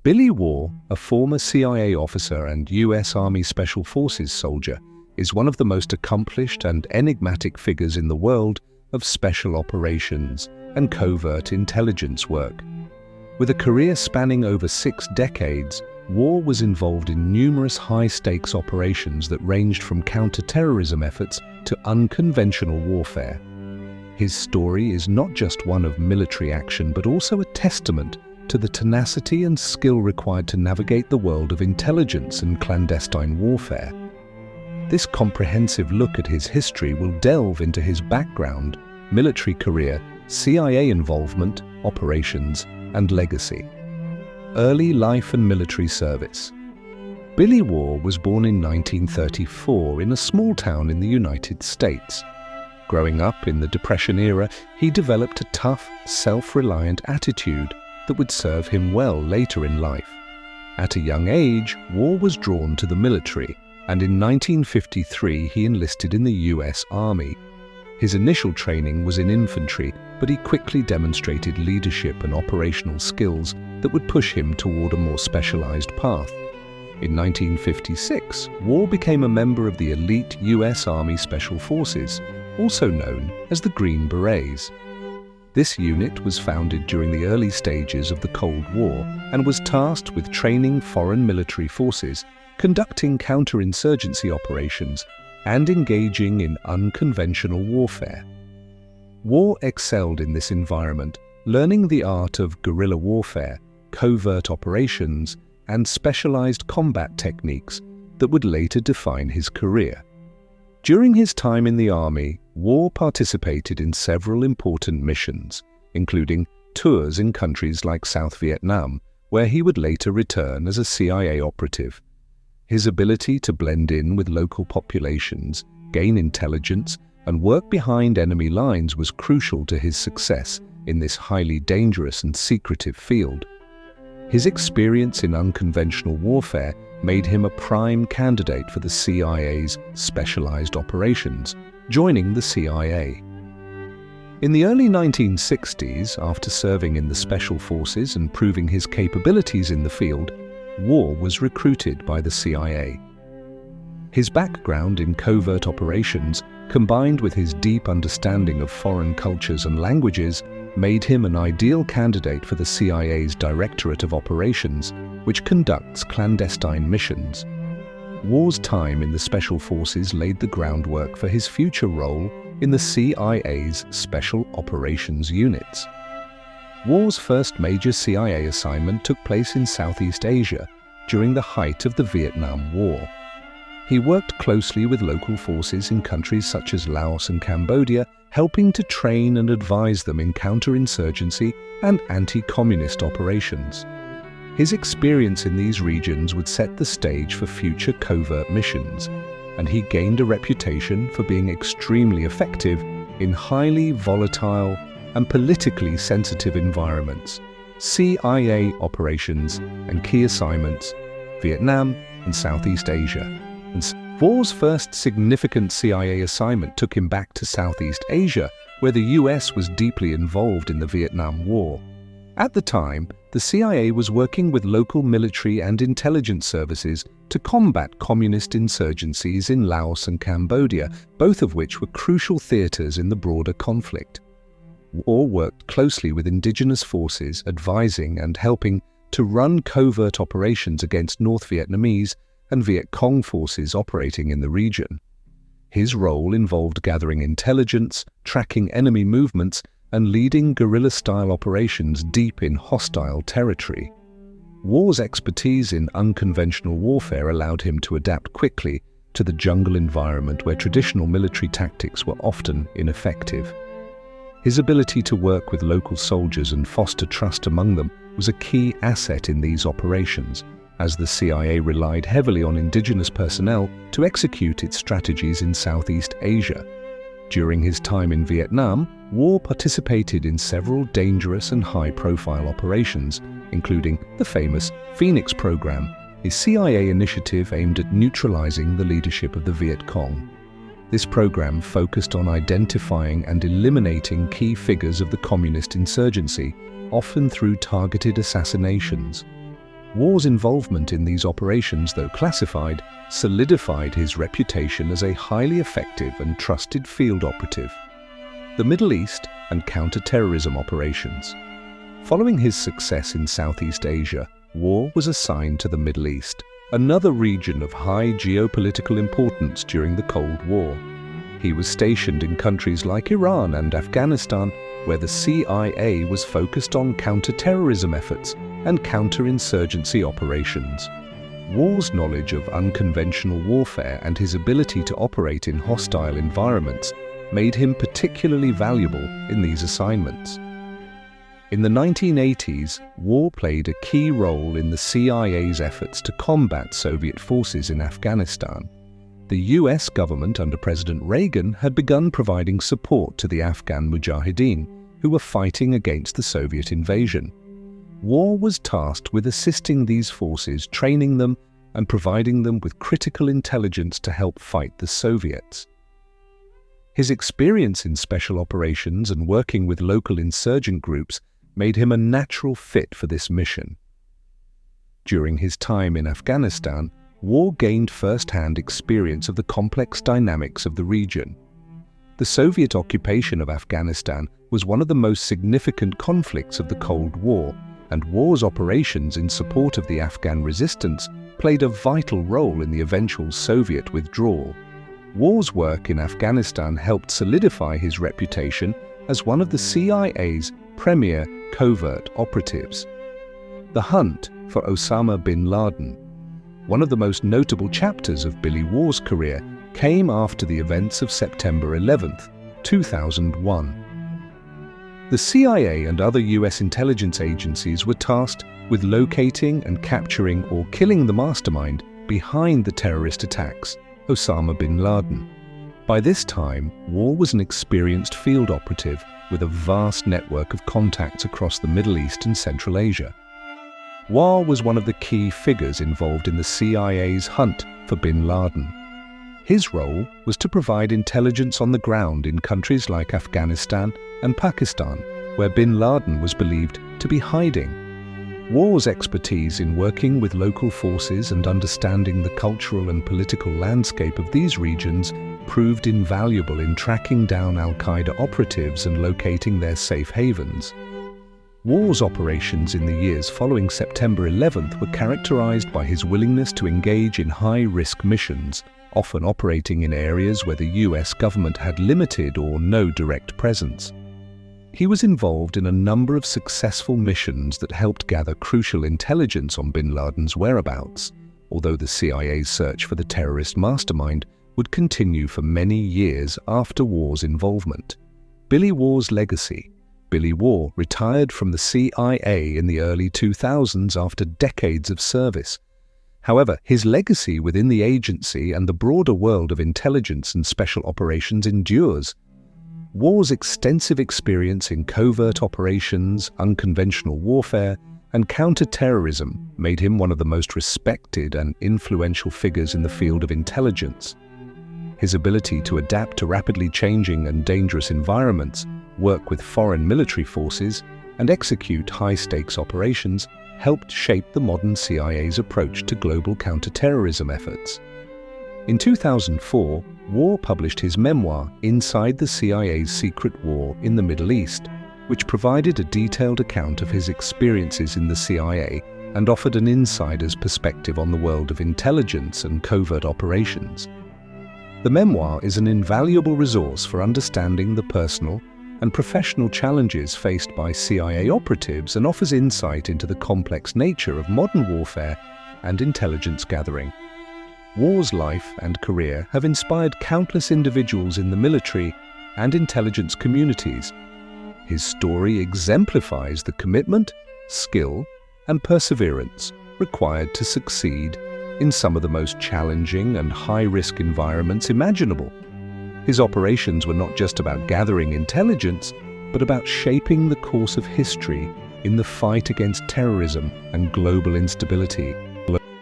Billy Waugh, a former CIA officer and U.S. Army Special Forces soldier, is one of the most accomplished and enigmatic figures in the world of special operations and covert intelligence work. With a career spanning over 6 decades, Waugh was involved in numerous high-stakes operations that ranged from counter-terrorism efforts to unconventional warfare. His story is not just one of military action, but also a testament to the tenacity and skill required to navigate the world of intelligence and clandestine warfare. This comprehensive look at his history will delve into his background, military career, CIA involvement, operations, and legacy. Early life and military service. Billy Waugh was born in 1934 in a small town in the United States. Growing up in the Depression era, he developed a tough, self-reliant attitude that would serve him well later in life. At a young age, Waugh was drawn to the military, and in 1953 he enlisted in the U.S. Army. His initial training was in infantry, but he quickly demonstrated leadership and operational skills that would push him toward a more specialized path. In 1956, Waugh became a member of the elite U.S. Army Special Forces, also known as the Green Berets. This unit was founded during the early stages of the Cold War and was tasked with training foreign military forces, conducting counterinsurgency operations, and engaging in unconventional warfare. Waugh excelled in this environment, learning the art of guerrilla warfare, covert operations, and specialized combat techniques that would later define his career. During his time in the Army, Waugh participated in several important missions, including tours in countries like South Vietnam, where he would later return as a CIA operative. His ability to blend in with local populations, gain intelligence, and work behind enemy lines was crucial to his success in this highly dangerous and secretive field. His experience in unconventional warfare made him a prime candidate for the CIA's specialized operations, joining the CIA. In the early 1960s, after serving in the Special Forces and proving his capabilities in the field, Waugh was recruited by the CIA. His background in covert operations, combined with his deep understanding of foreign cultures and languages, made him an ideal candidate for the CIA's Directorate of Operations, which conducts clandestine missions. Waugh's time in the Special Forces laid the groundwork for his future role in the CIA's Special Operations Units. Waugh's first major CIA assignment took place in Southeast Asia during the height of the Vietnam War. He worked closely with local forces in countries such as Laos and Cambodia, helping to train and advise them in counterinsurgency and anti-communist operations. His experience in these regions would set the stage for future covert missions, and he gained a reputation for being extremely effective in highly volatile and politically sensitive environments. CIA operations and key assignments, Vietnam and Southeast Asia. Waugh's first significant CIA assignment took him back to Southeast Asia, where the US was deeply involved in the Vietnam War. At the time, the CIA was working with local military and intelligence services to combat communist insurgencies in Laos and Cambodia, both of which were crucial theaters in the broader conflict. Waugh worked closely with indigenous forces, advising and helping to run covert operations against North Vietnamese and Viet Cong forces operating in the region. His role involved gathering intelligence, tracking enemy movements, and leading guerrilla-style operations deep in hostile territory. Waugh's expertise in unconventional warfare allowed him to adapt quickly to the jungle environment where traditional military tactics were often ineffective. His ability to work with local soldiers and foster trust among them was a key asset in these operations, as the CIA relied heavily on indigenous personnel to execute its strategies in Southeast Asia. During his time in Vietnam, Waugh participated in several dangerous and high-profile operations, including the famous Phoenix program, a CIA initiative aimed at neutralizing the leadership of the Viet Cong. This program focused on identifying and eliminating key figures of the communist insurgency, often through targeted assassinations. Waugh's involvement in these operations, though classified, solidified his reputation as a highly effective and trusted field operative. The Middle East and counter-terrorism operations. Following his success in Southeast Asia, Waugh was assigned to the Middle East, another region of high geopolitical importance during the Cold War. He was stationed in countries like Iran and Afghanistan, where the CIA was focused on counter-terrorism efforts and counter-insurgency operations. Waugh's knowledge of unconventional warfare and his ability to operate in hostile environments made him particularly valuable in these assignments. In the 1980s, Waugh played a key role in the CIA's efforts to combat Soviet forces in Afghanistan. The US government under President Reagan had begun providing support to the Afghan Mujahideen, who were fighting against the Soviet invasion. Waugh was tasked with assisting these forces, training them, and providing them with critical intelligence to help fight the Soviets. His experience in special operations and working with local insurgent groups made him a natural fit for this mission. During his time in Afghanistan, Waugh gained first-hand experience of the complex dynamics of the region. The Soviet occupation of Afghanistan was one of the most significant conflicts of the Cold War, and Waugh's operations in support of the Afghan resistance played a vital role in the eventual Soviet withdrawal. Waugh's work in Afghanistan helped solidify his reputation as one of the CIA's premier covert operatives. The hunt for Osama bin Laden, one of the most notable chapters of Billy Waugh's career, came after the events of September 11, 2001. The CIA and other US intelligence agencies were tasked with locating and capturing or killing the mastermind behind the terrorist attacks, Osama bin Laden. By this time, Waugh was an experienced field operative with a vast network of contacts across the Middle East and Central Asia. Waugh was one of the key figures involved in the CIA's hunt for bin Laden. His role was to provide intelligence on the ground in countries like Afghanistan and Pakistan, where bin Laden was believed to be hiding. Waugh's expertise in working with local forces and understanding the cultural and political landscape of these regions proved invaluable in tracking down al-Qaeda operatives and locating their safe havens. Waugh's operations in the years following September 11 were characterized by his willingness to engage in high-risk missions, often operating in areas where the US government had limited or no direct presence. He was involved in a number of successful missions that helped gather crucial intelligence on bin Laden's whereabouts, although the CIA's search for the terrorist mastermind would continue for many years after Waugh's involvement. Billy Waugh's legacy. Billy Waugh retired from the CIA in the early 2000s after decades of service. However, his legacy within the agency and the broader world of intelligence and special operations endures. Waugh's extensive experience in covert operations, unconventional warfare, and counter-terrorism made him one of the most respected and influential figures in the field of intelligence. His ability to adapt to rapidly changing and dangerous environments, work with foreign military forces, and execute high-stakes operations helped shape the modern CIA's approach to global counter-terrorism efforts. In 2004, Waugh published his memoir, Inside the CIA's Secret War in the Middle East, which provided a detailed account of his experiences in the CIA and offered an insider's perspective on the world of intelligence and covert operations. The memoir is an invaluable resource for understanding the personal and professional challenges faced by CIA operatives and offers insight into the complex nature of modern warfare and intelligence gathering. Waugh's life and career have inspired countless individuals in the military and intelligence communities. His story exemplifies the commitment, skill, and perseverance required to succeed in some of the most challenging and high-risk environments imaginable. His operations were not just about gathering intelligence, but about shaping the course of history in the fight against terrorism and global instability.